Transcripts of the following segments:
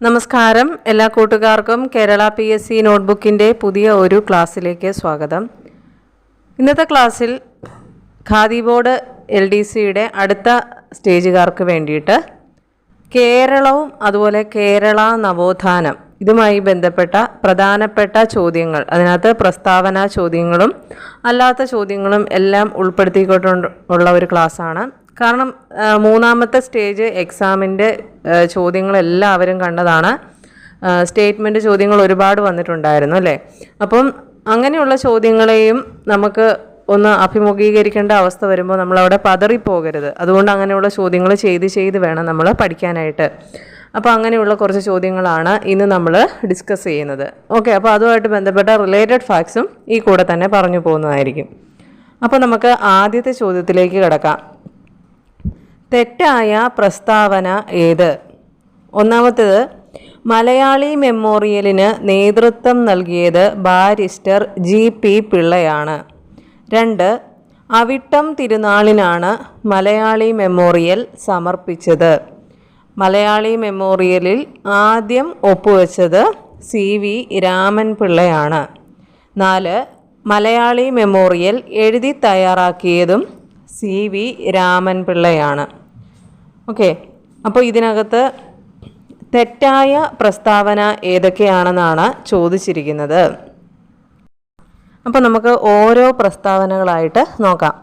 നമസ്കാരം. എല്ലാ കൂട്ടുകാർക്കും കേരള PSC നോട്ട്ബുക്കിൻ്റെ പുതിയ ഒരു ക്ലാസ്സിലേക്ക് സ്വാഗതം. ഇന്നത്തെ ക്ലാസ്സിൽ ഖാദി ബോർഡ് LDCയുടെ അടുത്ത സ്റ്റേജുകാർക്ക് വേണ്ടിയിട്ട് കേരളവും അതുപോലെ കേരള നവോത്ഥാനം ഇതുമായി ബന്ധപ്പെട്ട പ്രധാനപ്പെട്ട ചോദ്യങ്ങൾ, അതിനകത്ത് പ്രസ്താവന ചോദ്യങ്ങളും അല്ലാത്ത ചോദ്യങ്ങളും എല്ലാം ഉൾപ്പെടുത്തിക്കൊണ്ടുള്ള ഒരു ക്ലാസ്സാണ്. കാരണം മൂന്നാമത്തെ സ്റ്റേജ് എക്സാമിൻ്റെ ചോദ്യങ്ങളെല്ലാവരും കണ്ടതാണ്. സ്റ്റേറ്റ്മെൻറ്റ് ചോദ്യങ്ങൾ ഒരുപാട് വന്നിട്ടുണ്ടായിരുന്നു അല്ലേ. അപ്പം അങ്ങനെയുള്ള ചോദ്യങ്ങളെയും നമുക്ക് ഒന്ന് അഭിമുഖീകരിക്കേണ്ട അവസ്ഥ വരുമ്പോൾ നമ്മളവിടെ പതറിപ്പോകരുത്. അതുകൊണ്ട് അങ്ങനെയുള്ള ചോദ്യങ്ങൾ ചെയ്ത് വേണം നമ്മൾ പഠിക്കാനായിട്ട്. അപ്പോൾ അങ്ങനെയുള്ള കുറച്ച് ചോദ്യങ്ങളാണ് ഇന്ന് നമ്മൾ ഡിസ്കസ് ചെയ്യുന്നത്. ഓക്കെ, അപ്പോൾ അതുമായിട്ട് ബന്ധപ്പെട്ട റിലേറ്റഡ് ഫാക്ട്സും ഈ കൂടെ തന്നെ പറഞ്ഞു പോകുന്നതായിരിക്കും. അപ്പോൾ നമുക്ക് ആദ്യത്തെ ചോദ്യത്തിലേക്ക് കിടക്കാം. തെറ്റായ പ്രസ്താവന ഏത്? ഒന്നാമത്തേത്, മലയാളി മെമ്മോറിയലിന് നേതൃത്വം നൽകിയത് ബാരിസ്റ്റർ GP പിള്ളയാണ്. 2, അവിട്ടം തിരുനാളിനാണ് മലയാളി മെമ്മോറിയൽ സമർപ്പിച്ചത്. മലയാളി മെമ്മോറിയലിൽ ആദ്യം ഒപ്പുവെച്ചത് CV രാമൻ പിള്ളയാണ്. 4, മലയാളി മെമ്മോറിയൽ എഴുതി തയ്യാറാക്കിയതും CV രാമൻ പിള്ളയാണ്. ഓക്കെ, അപ്പോൾ ഇതിനകത്ത് തെറ്റായ പ്രസ്താവന ഏതൊക്കെയാണെന്നാണ് ചോദിച്ചിരിക്കുന്നത്. അപ്പോൾ നമുക്ക് ഓരോ പ്രസ്താവനകളായിട്ട് നോക്കാം.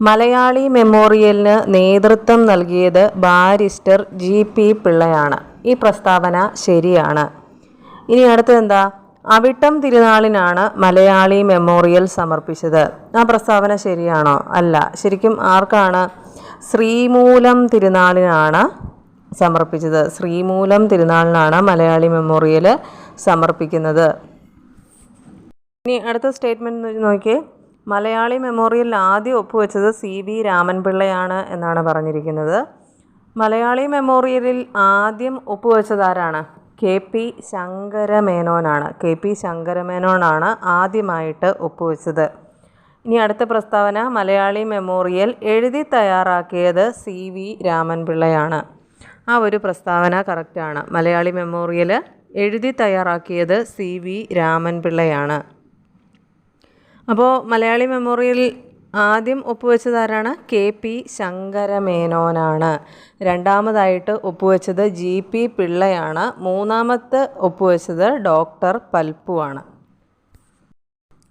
മലയാളി മെമ്മോറിയലിന് നേതൃത്വം നൽകിയത് ബാരിസ്റ്റർ GP പിള്ളയാണ്. ഈ പ്രസ്താവന ശരിയാണ്. ഇനി അടുത്തതെന്താ? അവിട്ടം തിരുനാളിനാണ് മലയാളി മെമ്മോറിയൽ സമർപ്പിച്ചത്. ആ പ്രസ്താവന ശരിയാണോ? അല്ല. ശരിക്കും ആർക്കാണ്? ശ്രീമൂലം തിരുനാളിനാണ് സമർപ്പിച്ചത്. ശ്രീമൂലം തിരുനാളിനാണ് മലയാളി മെമ്മോറിയൽ സമർപ്പിക്കുന്നത്. ഇനി അടുത്ത സ്റ്റേറ്റ്മെൻറ്റ് നോക്കിയേ. മലയാളി മെമ്മോറിയലിൽ ആദ്യം ഒപ്പുവെച്ചത് CV രാമൻ പിള്ളയാണ് എന്നാണ് പറഞ്ഞിരിക്കുന്നത്. മലയാളി മെമ്മോറിയലിൽ ആദ്യം ഒപ്പുവെച്ചതാരാണ്? KP ശങ്കരമേനോനാണ്. KP ശങ്കരമേനോനാണ് ആദ്യമായിട്ട് ഒപ്പുവെച്ചത്. ഇനി അടുത്ത പ്രസ്താവന, മലയാളി മെമ്മോറിയൽ എഴുതി തയ്യാറാക്കിയത് CV രാമൻ പിള്ളയാണ്. ആ ഒരു പ്രസ്താവന കറക്റ്റാണ്. മലയാളി മെമ്മോറിയൽ എഴുതി തയ്യാറാക്കിയത് CV രാമൻ പിള്ളയാണ്. അപ്പോൾ മലയാളി മെമ്മോറിയൽ ആദ്യം ഒപ്പുവെച്ചതാരാണ്? KP ശങ്കരമേനോനാണ്. രണ്ടാമതായിട്ട് ഒപ്പുവെച്ചത് GP പിള്ളയാണ്. മൂന്നാമത്തെ ഒപ്പുവെച്ചത് ഡോക്ടർ പൽപ്പുവാണ്.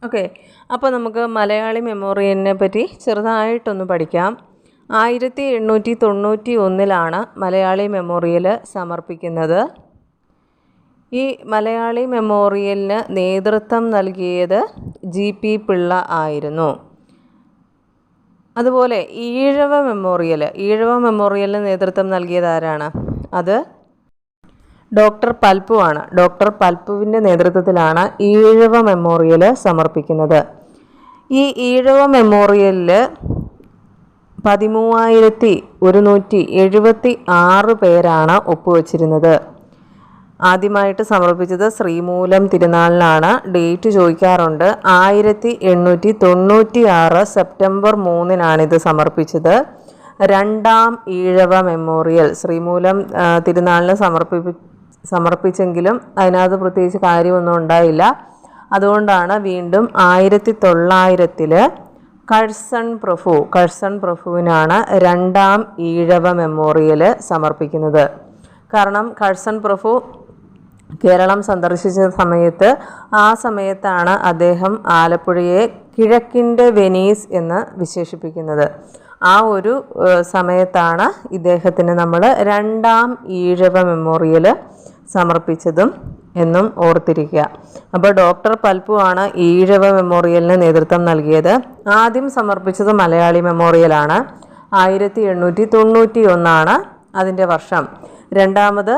ഓക്കെ, അപ്പോൾ നമുക്ക് മലയാളി മെമ്മോറിയലിനെ പറ്റി ചെറുതായിട്ടൊന്ന് പഠിക്കാം. 1891 മലയാളി മെമ്മോറിയൽ സമർപ്പിക്കുന്നത്. ഈ മലയാളി മെമ്മോറിയലിന് നേതൃത്വം നൽകിയത് GP പിള്ള ആയിരുന്നു. അതുപോലെ ഈഴവ മെമ്മോറിയലിന് നേതൃത്വം നൽകിയത് ആരാണ്? അത് ഡോക്ടർ പൽപ്പുവാണ്. ഡോക്ടർ പൽപ്പുവിൻ്റെ നേതൃത്വത്തിലാണ് ഈഴവ മെമ്മോറിയൽ സമർപ്പിക്കുന്നത്. ഈ ഈഴവ മെമ്മോറിയലിൽ 13,176 പേരാണ് ഒപ്പുവെച്ചിരുന്നത്. ആദ്യമായിട്ട് സമർപ്പിച്ചത് ശ്രീമൂലം തിരുനാളിനാണ്. ഡേറ്റ് ചോദിക്കാറുണ്ട്. 1896 സെപ്റ്റംബർ 3 ഇത് സമർപ്പിച്ചത്. രണ്ടാം ഈഴവ മെമ്മോറിയൽ ശ്രീമൂലം തിരുനാളിന് സമർപ്പിച്ചെങ്കിലും അതിനകത്ത് പ്രത്യേകിച്ച് കാര്യമൊന്നും ഉണ്ടായില്ല. അതുകൊണ്ടാണ് വീണ്ടും 1900 കഴ്സൺ പ്രഭുവിനാണ് രണ്ടാം ഈഴവ മെമ്മോറിയൽ സമർപ്പിക്കുന്നത്. കാരണം കഴ്സൺ പ്രഭു കേരളം സന്ദർശിച്ച ആ സമയത്താണ് അദ്ദേഹം ആലപ്പുഴയെ കിഴക്കിൻ്റെ വെനീസ് എന്ന് വിശേഷിപ്പിക്കുന്നത്. ആ ഒരു സമയത്താണ് ഇദ്ദേഹത്തിന് നമ്മൾ രണ്ടാം ഈഴവ മെമ്മോറിയൽ സമർപ്പിച്ചതും എന്നും ഓർത്തിരിക്കുക. അപ്പോൾ ഡോക്ടർ പൽപ്പു ആണ് ഈഴവ മെമ്മോറിയലിന് നേതൃത്വം നൽകിയത്. ആദ്യം സമർപ്പിച്ചത് മലയാളി മെമ്മോറിയലാണ്. 1891 അതിൻ്റെ വർഷം. രണ്ടാമത്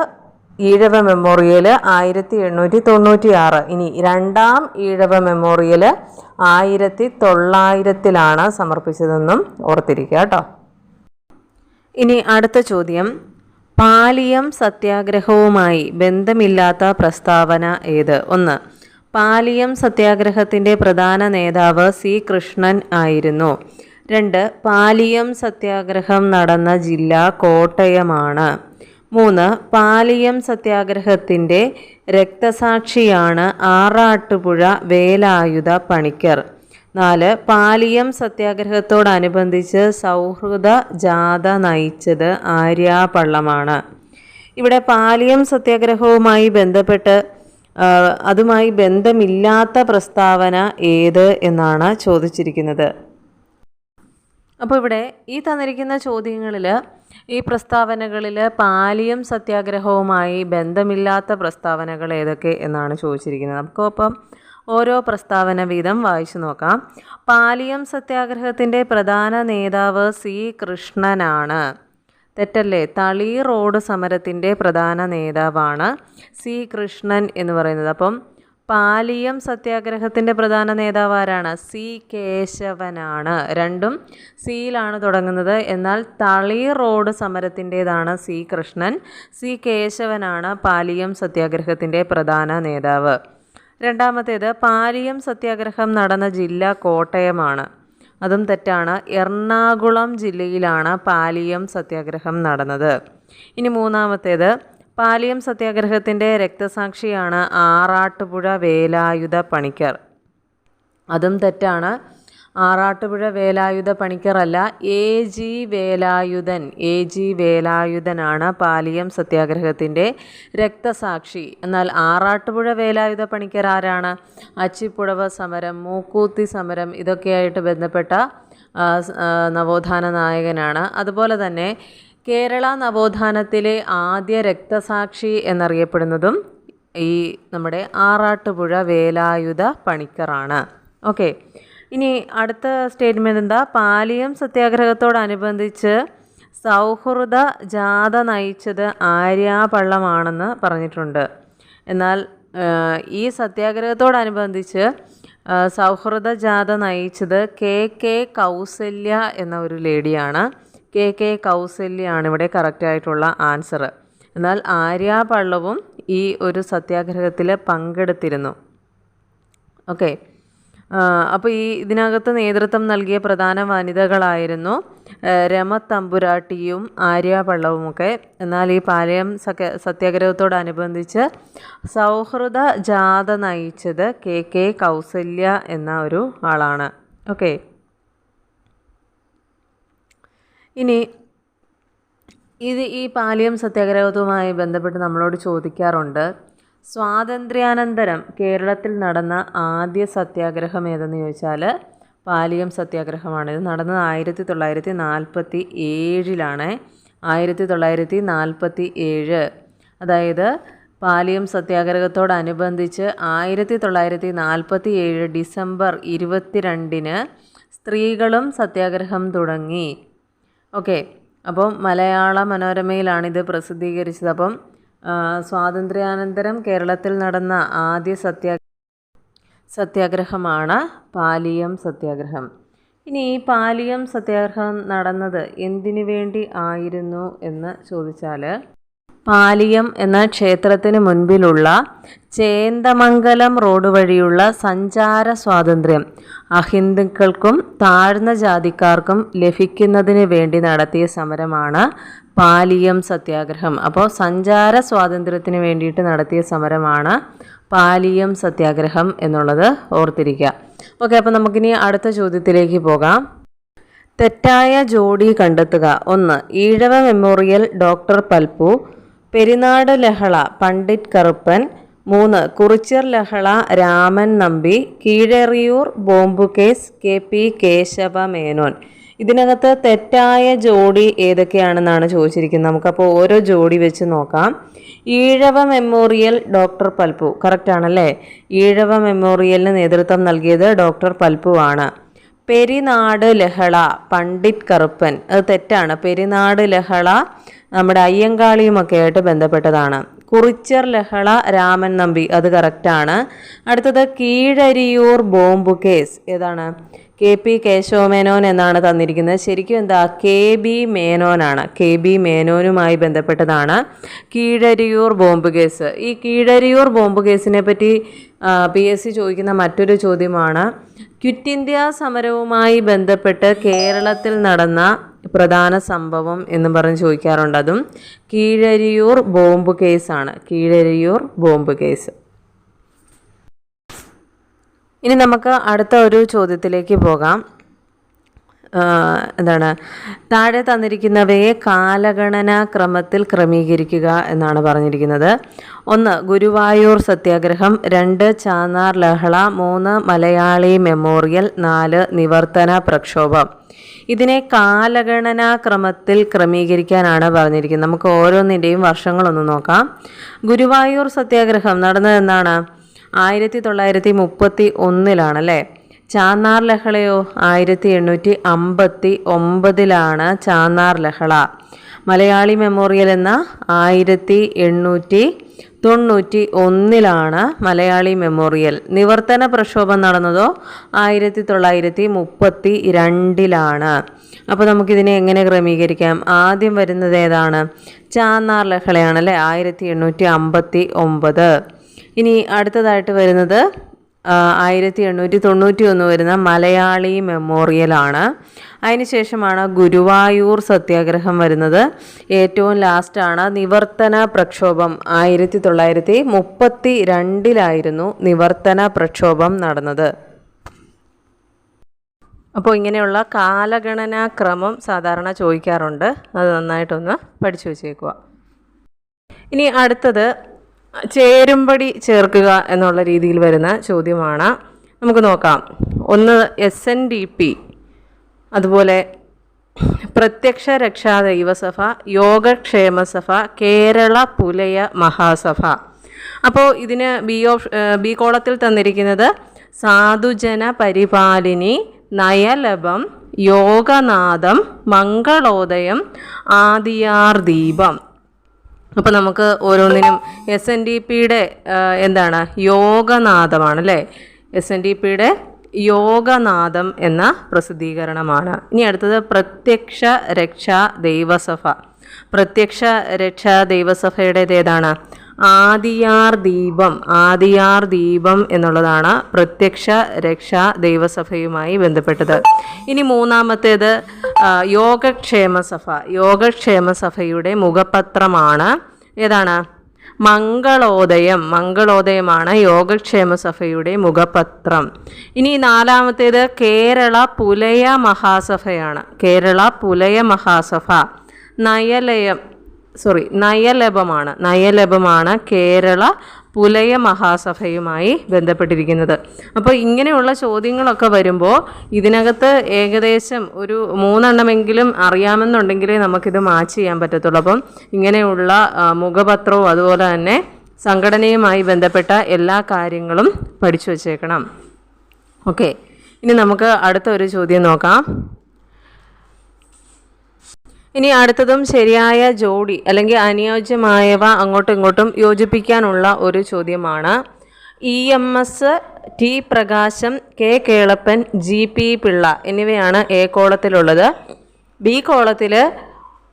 ഈഴവ മെമ്മോറിയൽ 1896. ഇനി രണ്ടാം ഈഴവ മെമ്മോറിയൽ 1900 സമർപ്പിച്ചതെന്നും ഓർത്തിരിക്കുക കേട്ടോ. ഇനി അടുത്ത ചോദ്യം, പാലിയം സത്യാഗ്രഹവുമായി ബന്ധമില്ലാത്ത പ്രസ്താവന ഏത്? 1, പാലിയം സത്യാഗ്രഹത്തിൻ്റെ പ്രധാന നേതാവ് C കൃഷ്ണൻ ആയിരുന്നു. 2, പാലിയം സത്യാഗ്രഹം നടന്ന ജില്ല കോട്ടയമാണ്. 3. പാലിയം സത്യാഗ്രഹത്തിൻ്റെ രക്തസാക്ഷിയാണ് ആറാട്ടുപുഴ വേലായുധ പണിക്കർ. 4. പാലിയം സത്യാഗ്രഹത്തോടനുബന്ധിച്ച് സൗഹൃദ ജാഥ നയിച്ചത് ആര്യാപള്ളമാണ്. ഇവിടെ പാലിയം സത്യാഗ്രഹവുമായി ബന്ധപ്പെട്ട് അതുമായി ബന്ധമില്ലാത്ത പ്രസ്താവന ഏത് എന്നാണ് ചോദിച്ചിരിക്കുന്നത്. അപ്പോൾ ഇവിടെ ഈ തന്നിരിക്കുന്ന ചോദ്യങ്ങളിൽ ഈ പ്രസ്താവനകളിൽ പാലിയം സത്യാഗ്രഹവുമായി ബന്ധമില്ലാത്ത പ്രസ്താവനകൾ ഏതൊക്കെ എന്നാണ് ചോദിച്ചിരിക്കുന്നത്. നമുക്കപ്പം ഓരോ പ്രസ്താവന വീതം വായിച്ചു നോക്കാം. പാലിയം സത്യാഗ്രഹത്തിൻ്റെ പ്രധാന നേതാവ് സി കൃഷ്ണനാണ്. തെറ്റല്ലേ? തളി റോഡ് സമരത്തിൻ്റെ പ്രധാന നേതാവാണ് സി കൃഷ്ണൻ എന്ന് പറയുന്നത്. അപ്പം പാലിയം സത്യാഗ്രഹത്തിൻ്റെ പ്രധാന നേതാവ് ആരാണ്? സി കേശവനാണ്. രണ്ടും സിയിലാണ് തുടങ്ങുന്നത്. എന്നാൽ തളി റോഡ് സമരത്തിൻ്റേതാണ് സി കൃഷ്ണൻ. സി കേശവനാണ് പാലിയം സത്യാഗ്രഹത്തിൻ്റെ പ്രധാന നേതാവ്. രണ്ടാമത്തേത്, പാലിയം സത്യാഗ്രഹം നടന്ന ജില്ല കോട്ടയമാണ്. അതും തെറ്റാണ്. എറണാകുളം ജില്ലയിലാണ് പാലിയം സത്യാഗ്രഹം നടന്നത്. ഇനി മൂന്നാമത്തേത്, പാലിയം സത്യാഗ്രഹത്തിൻ്റെ രക്തസാക്ഷിയാണ് ആറാട്ടുപുഴ വേലായുധ പണിക്കർ. അതും തെറ്റാണ്. ആറാട്ടുപുഴ വേലായുധ പണിക്കറല്ല, എ ജി വേലായുധനാണ് പാലിയം സത്യാഗ്രഹത്തിൻ്റെ രക്തസാക്ഷി. എന്നാൽ ആറാട്ടുപുഴ വേലായുധ പണിക്കർ ആരാണ്? അച്ചിപ്പുടവ സമരം, മൂക്കൂത്തി സമരം ഇതൊക്കെയായിട്ട് ബന്ധപ്പെട്ട നവോത്ഥാന നായകനാണ്. അതുപോലെ തന്നെ കേരള നവോത്ഥാനത്തിലെ ആദ്യ രക്തസാക്ഷി എന്നറിയപ്പെടുന്നതും ഈ നമ്മുടെ ആറാട്ടുപുഴ വേലായുധ പണിക്കറാണ്. ഓക്കെ, ഇനി അടുത്ത സ്റ്റേറ്റ്മെൻറ്റ് എന്താ? പാലിയം സത്യാഗ്രഹത്തോടനുബന്ധിച്ച് സൗഹൃദ ജാഥ നയിച്ചത് ആര്യാപള്ളമാണെന്ന് പറഞ്ഞിട്ടുണ്ട്. എന്നാൽ ഈ സത്യാഗ്രഹത്തോടനുബന്ധിച്ച് സൗഹൃദ ജാഥ നയിച്ചത് കെ കെ കൗസല്യ എന്ന ഒരു ലേഡിയാണ്. കെ കെ കൗസല്യാണ് ഇവിടെ കറക്റ്റായിട്ടുള്ള ആൻസർ. എന്നാൽ ആര്യാപള്ളവും ഈ ഒരു സത്യാഗ്രഹത്തിൽ പങ്കെടുത്തിരുന്നു. ഓക്കെ, അപ്പോൾ ഇതിനകത്ത് നേതൃത്വം നൽകിയ പ്രധാന വനിതകളായിരുന്നു രമതമ്പുരാട്ടിയും ആര്യാപള്ളവുമൊക്കെ. എന്നാൽ ഈ പാലിയം സത്യാഗ്രഹത്തോടനുബന്ധിച്ച് സൗഹൃദ ജാഥ നയിച്ചത് കെ കെ കൗസല്യ എന്ന ഒരു ആളാണ്. ഓക്കെ, ഇനി ഈ പാലിയം സത്യാഗ്രഹവുമായി ബന്ധപ്പെട്ട് നമ്മളോട് ചോദിക്കാറുണ്ട്, സ്വാതന്ത്ര്യാനന്തരം കേരളത്തിൽ നടന്ന ആദ്യ സത്യാഗ്രഹം ഏതെന്ന് ചോദിച്ചാൽ പാലിയം സത്യാഗ്രഹമാണ്. ഇത് നടന്നത് 1947 1947. അതായത് പാലിയം സത്യാഗ്രഹത്തോടനുബന്ധിച്ച് 1947 ഡിസംബർ 22 സ്ത്രീകളും സത്യാഗ്രഹം തുടങ്ങി. ഓക്കെ, അപ്പം മലയാള മനോരമയിലാണിത് പ്രസിദ്ധീകരിച്ചത്. അപ്പം സ്വാതന്ത്ര്യാനന്തരം കേരളത്തിൽ നടന്ന ആദ്യ സത്യാഗ്രഹമാണ് പാലിയം സത്യാഗ്രഹം. ഇനി ഈ പാലിയം സത്യാഗ്രഹം നടന്നത് എന്തിനു വേണ്ടി ആയിരുന്നു എന്ന് ചോദിച്ചാൽ, പാലിയം എന്ന ക്ഷേത്രത്തിന് മുൻപിലുള്ള ചേന്ദമംഗലം റോഡ് വഴിയുള്ള സഞ്ചാര സ്വാതന്ത്ര്യം അഹിന്ദുക്കൾക്കും താഴ്ന്ന ജാതിക്കാർക്കും ലഭിക്കുന്നതിന് വേണ്ടി നടത്തിയ സമരമാണ് പാലിയം സത്യാഗ്രഹം. അപ്പോൾ സഞ്ചാര സ്വാതന്ത്ര്യത്തിന് വേണ്ടിയിട്ട് നടത്തിയ സമരമാണ് പാലിയം സത്യാഗ്രഹം എന്നുള്ളത് ഓർത്തിരിക്കുക. ഓക്കെ, അപ്പോൾ നമുക്കിനി അടുത്ത ചോദ്യത്തിലേക്ക് പോകാം. തെറ്റായ ജോഡി കണ്ടെത്തുക. 1. ഈഴവ മെമ്മോറിയൽ ഡോക്ടർ പൽപ്പു, പെരിനാട് ലഹള പണ്ഡിറ്റ് കറുപ്പൻ. 3. കുറിച്യർ ലഹള Raman Nambi, Keezhariyur bomb case K P Kesava Menon. ഇതിനകത്ത് തെറ്റായ ജോഡി ഏതൊക്കെയാണെന്നാണ് ചോദിച്ചിരിക്കുന്നത്. നമുക്കപ്പോൾ ഓരോ ജോഡി വെച്ച് നോക്കാം. Ezhava memorial doctor Palpu correct ആണല്ലേ. ഈഴവ മെമ്മോറിയലിന് നേതൃത്വം നൽകിയത് ഡോക്ടർ പൽപ്പു ആണ്. പെരിനാട് ലഹള പണ്ഡിറ്റ് കറുപ്പൻ, അത് തെറ്റാണ്. പെരിനാട് ലഹള നമ്മുടെ അയ്യങ്കാളിയുമൊക്കെ ആയിട്ട് ബന്ധപ്പെട്ടതാണ്. കുറിച്യർ ലഹള രാമൻ നമ്പി, അത് കറക്റ്റാണ്. അടുത്തത് കീഴരിയൂർ ബോംബ് കേസ് ഏതാണ്? കെ പി കേശവമേനോൻ എന്നാണ് തന്നിരിക്കുന്നത്. ശരിക്കും എന്താ? കെ ബി മേനോനാണ്. കെ ബി മേനോനുമായി ബന്ധപ്പെട്ടതാണ് കീഴരിയൂർ ബോംബ് കേസ്. ഈ കീഴരിയൂർ ബോംബ് കേസിനെ പറ്റി PSC ചോദിക്കുന്ന മറ്റൊരു ചോദ്യമാണ്, ക്വിറ്റ് ഇന്ത്യ സമരവുമായി ബന്ധപ്പെട്ട് കേരളത്തിൽ നടന്ന പ്രധാന സംഭവം എന്ന് പറഞ്ഞ് ചോദിക്കാറുണ്ട്. അതും കീഴരിയൂർ ബോംബ് കേസാണ്. Keezhariyur bomb case. ഇനി നമുക്ക് അടുത്ത ഒരു ചോദ്യത്തിലേക്ക് പോകാം. എന്താണ് താഴെ തന്നിരിക്കുന്നവയെ കാലഗണനാ ക്രമത്തിൽ ക്രമീകരിക്കുക എന്നാണ് പറഞ്ഞിരിക്കുന്നത്. 1 ഗുരുവായൂർ സത്യാഗ്രഹം, 2 ചാന്നാർ ലഹള, 3 മലയാളി മെമ്മോറിയൽ, 4 നിവർത്തന പ്രക്ഷോഭം. ഇതിനെ കാലഗണനാ ക്രമത്തിൽ ക്രമീകരിക്കാനാണ് പറഞ്ഞിരിക്കുന്നത്. നമുക്ക് ഓരോന്നിൻ്റെയും വർഷങ്ങളൊന്ന് നോക്കാം. ഗുരുവായൂർ സത്യാഗ്രഹം നടന്നത് എന്നാണ്? 1931 അല്ലേ? ചാന്നാർ ലഹളയോ 1859 ചാന്നാർ ലഹള. മലയാളി മെമ്മോറിയൽ എന്ന 1891 മലയാളി മെമ്മോറിയൽ. നിവർത്തന പ്രക്ഷോഭം നടന്നതോ 1932. അപ്പോൾ നമുക്കിതിനെ എങ്ങനെ ക്രമീകരിക്കാം? ആദ്യം വരുന്നത് ഏതാണ്? ചാന്നാർ ലഹളയാണല്ലേ, 1859. ഇനി അടുത്തതായിട്ട് വരുന്നത് 1891 വരുന്ന മലയാളി മെമ്മോറിയലാണ്. അതിനുശേഷമാണ് ഗുരുവായൂർ സത്യാഗ്രഹം വരുന്നത്. ഏറ്റവും ലാസ്റ്റാണ് നിവർത്തന പ്രക്ഷോഭം. 1932 നിവർത്തന പ്രക്ഷോഭം നടന്നത്. അപ്പോൾ ഇങ്ങനെയുള്ള കാലഗണനാ ക്രമം സാധാരണ ചോദിക്കാറുണ്ട്. അത് നന്നായിട്ടൊന്ന് പഠിച്ചു വച്ചേക്കുക. ഇനി അടുത്തത് ചേരുംപടി ചേർക്കുക എന്നുള്ള രീതിയിൽ വരുന്ന ചോദ്യമാണ്. നമുക്ക് നോക്കാം. 1 SNDP, അതുപോലെ പ്രത്യക്ഷ രക്ഷാ ദൈവസഭ, യോഗക്ഷേമ സഭ, കേരള പുലയ മഹാസഭ. അപ്പോൾ ഇതിന് ബി കോളത്തിൽ തന്നിരിക്കുന്നത് സാധുജന പരിപാലിനി, നയലഭം, യോഗനാഥം, മംഗളോദയം, ആദിയാർ ദീപം. അപ്പോൾ നമുക്ക് ഓരോന്നിനും SNDPയുടെ എന്താണ്? യോഗനാഥമാണ് അല്ലേ? SNDPയുടെ യോഗനാഥം എന്ന പ്രസിദ്ധീകരണമാണ്. ഇനി അടുത്തത് പ്രത്യക്ഷ രക്ഷാ ദൈവസഭ. പ്രത്യക്ഷ രക്ഷാ ദൈവസഭയുടേത് ഏതാണ്? ആദിയാർ ദീപം. ആദിയാർ ദീപം എന്നുള്ളതാണ് പ്രത്യക്ഷ രക്ഷാ ദൈവസഭയുമായി ബന്ധപ്പെട്ടത്. ഇനി മൂന്നാമത്തേത് യോഗക്ഷേമ സഭ. യോഗക്ഷേമ സഭയുടെ മുഖപത്രമാണ് ഏതാണ്? മംഗളോദയം. മംഗളോദയമാണ് യോഗക്ഷേമ സഭയുടെ മുഖപത്രം. ഇനി നാലാമത്തേത് കേരള പുലയ മഹാസഭയാണ്. കേരള പുലയ മഹാസഭ. നയലഭമാണ്. നയലഭമാണ് കേരള പുലയ മഹാസഭയുമായി ബന്ധപ്പെട്ടിരിക്കുന്നത്. അപ്പോൾ ഇങ്ങനെയുള്ള ചോദ്യങ്ങളൊക്കെ വരുമ്പോൾ ഇതിനകത്ത് ഏകദേശം ഒരു 3 എണ്ണമെങ്കിലും അറിയാമെന്നുണ്ടെങ്കിലേ നമുക്കിത് മാച്ച് ചെയ്യാൻ പറ്റത്തുള്ളൂ. അപ്പം ഇങ്ങനെയുള്ള മുഖപത്രവും അതുപോലെ തന്നെ സംഘടനയുമായി ബന്ധപ്പെട്ട എല്ലാ കാര്യങ്ങളും പഠിച്ചു വച്ചേക്കണം. ഓക്കെ, ഇനി നമുക്ക് അടുത്ത ഒരു ചോദ്യം നോക്കാം. ഇനി അടുത്തതും ശരിയായ ജോഡി അല്ലെങ്കിൽ അനുയോജ്യമായവ അങ്ങോട്ടും ഇങ്ങോട്ടും യോജിപ്പിക്കാനുള്ള ഒരു ചോദ്യമാണ്. EMS, T പ്രകാശം, K കേളപ്പൻ, GP പിള്ള എന്നിവയാണ് എ കോളത്തിലുള്ളത്. ബി കോളത്തിൽ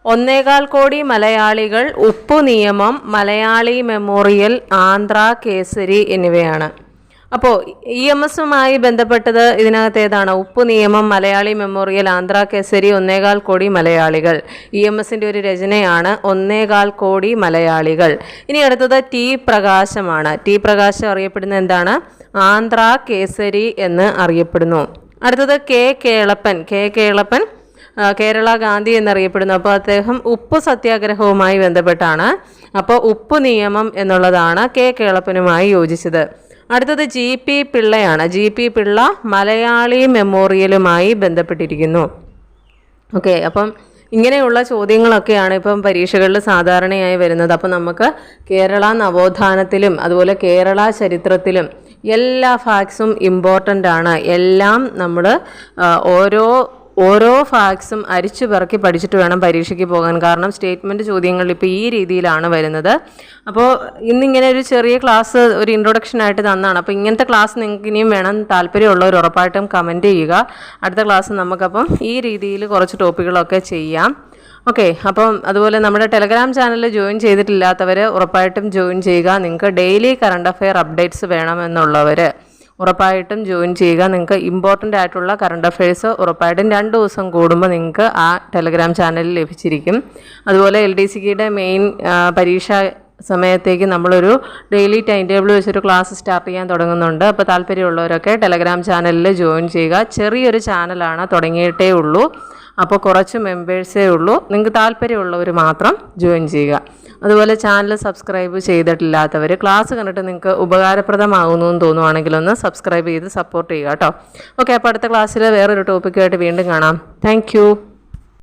1.25 കോടി മലയാളികൾ, ഉപ്പു നിയമം, മലയാളി മെമ്മോറിയൽ, ആന്ധ്ര കേസരി എന്നിവയാണ്. അപ്പോൾ EMSുമായി ബന്ധപ്പെട്ടത് ഇതിനകത്ത് ഏതാണ്? ഉപ്പു നിയമം, മലയാളി മെമ്മോറിയൽ, ആന്ധ്ര കേസരി, 1.25 കോടി മലയാളികൾ. EMSന്റെ ഒരു രചനയാണ് 1.25 കോടി മലയാളികൾ. ഇനി അടുത്തത് T പ്രകാശമാണ്. T പ്രകാശം അറിയപ്പെടുന്നത് എന്താണ്? ആന്ധ്ര കേസരി എന്ന് അറിയപ്പെടുന്നു. അടുത്തത് K കേളപ്പൻ. K കേളപ്പൻ കേരള ഗാന്ധി എന്നറിയപ്പെടുന്നു. അപ്പോൾ അദ്ദേഹം ഉപ്പ് സത്യാഗ്രഹവുമായി ബന്ധപ്പെട്ടാണ്. അപ്പോൾ ഉപ്പു നിയമം എന്നുള്ളതാണ് K കേളപ്പനുമായി യോജിച്ചത്. അടുത്തത് GP പിള്ളയാണ്. GP പിള്ള മലയാളി മെമ്മോറിയലുമായി ബന്ധപ്പെട്ടിരിക്കുന്നു. ഓക്കെ, അപ്പം ഇങ്ങനെയുള്ള ചോദ്യങ്ങളൊക്കെയാണ് ഇപ്പം പരീക്ഷകളിൽ സാധാരണയായി വരുന്നത്. അപ്പം നമുക്ക് കേരള നവോത്ഥാനത്തിലും അതുപോലെ കേരള ചരിത്രത്തിലും എല്ലാ ഫാക്ട്സും ഇമ്പോർട്ടൻ്റ് ആണ്. എല്ലാം നമ്മൾ ഓരോ ഫാക്ട്സും അരിച്ചു പിറക്കി പഠിച്ചിട്ട് വേണം പരീക്ഷയ്ക്ക് പോകാൻ. കാരണം സ്റ്റേറ്റ്മെൻറ്റ് ചോദ്യങ്ങൾ ഇപ്പോൾ ഈ രീതിയിലാണ് വരുന്നത്. അപ്പോൾ ഇന്നിങ്ങനെ ഒരു ചെറിയ ക്ലാസ് ഒരു ഇൻട്രൊഡക്ഷനായിട്ട് തന്നാണ്. അപ്പോൾ ഇങ്ങനത്തെ ക്ലാസ് നിങ്ങൾക്ക് ഇനിയും വേണം താല്പര്യമുള്ളവർ ഉറപ്പായിട്ടും കമൻറ്റ് ചെയ്യുക. അടുത്ത ക്ലാസ് നമുക്കപ്പം ഈ രീതിയിൽ കുറച്ച് ടോപ്പിക്കുകളൊക്കെ ചെയ്യാം. ഓക്കെ, അപ്പം അതുപോലെ നമ്മുടെ ടെലഗ്രാം ചാനൽ ജോയിൻ ചെയ്തിട്ടില്ലാത്തവർ ഉറപ്പായിട്ടും ജോയിൻ ചെയ്യുക. നിങ്ങൾക്ക് ഡെയിലി കറണ്ട് അഫെയർ അപ്ഡേറ്റ്സ് വേണമെന്നുള്ളവർ ഉറപ്പായിട്ടും ജോയിൻ ചെയ്യുക. നിങ്ങൾക്ക് ഇമ്പോർട്ടൻ്റ് ആയിട്ടുള്ള കറണ്ട് അഫയേഴ്സ് ഉറപ്പായിട്ടും 2 ദിവസം കൂടുമ്പോൾ നിങ്ങൾക്ക് ആ ടെലഗ്രാം ചാനലിൽ ലഭിച്ചിരിക്കും. അതുപോലെ LDCയുടെ മെയിൻ പരീക്ഷ സമയത്തേക്ക് നമ്മളൊരു ഡെയിലി ടൈം ടേബിൾ വെച്ചൊരു ക്ലാസ് സ്റ്റാർട്ട് ചെയ്യാൻ തുടങ്ങുന്നുണ്ട്. അപ്പോൾ താല്പര്യമുള്ളവരൊക്കെ ടെലഗ്രാം ചാനലിൽ ജോയിൻ ചെയ്യുക. ചെറിയൊരു ചാനലാണ്, തുടങ്ങിയിട്ടേ ഉള്ളൂ. അപ്പോൾ കുറച്ച് മെമ്പേഴ്സേ ഉള്ളൂ. നിങ്ങൾക്ക് താല്പര്യമുള്ളവർ മാത്രം ജോയിൻ ചെയ്യുക. അതുപോലെ ചാനൽ സബ്സ്ക്രൈബ് ചെയ്തിട്ടില്ലാത്തവർ ക്ലാസ് കണ്ടിട്ട് നിങ്ങൾക്ക് ഉപകാരപ്രദമാകുന്നു എന്ന് തോന്നുവാണെങ്കിൽ ഒന്ന് സബ്സ്ക്രൈബ് ചെയ്ത് സപ്പോർട്ട് ചെയ്യുക കേട്ടോ. ഓക്കെ, അപ്പോൾ അടുത്ത ക്ലാസ്സിൽ വേറൊരു ടോപ്പിക്കുമായിട്ട് വീണ്ടും കാണാം. താങ്ക്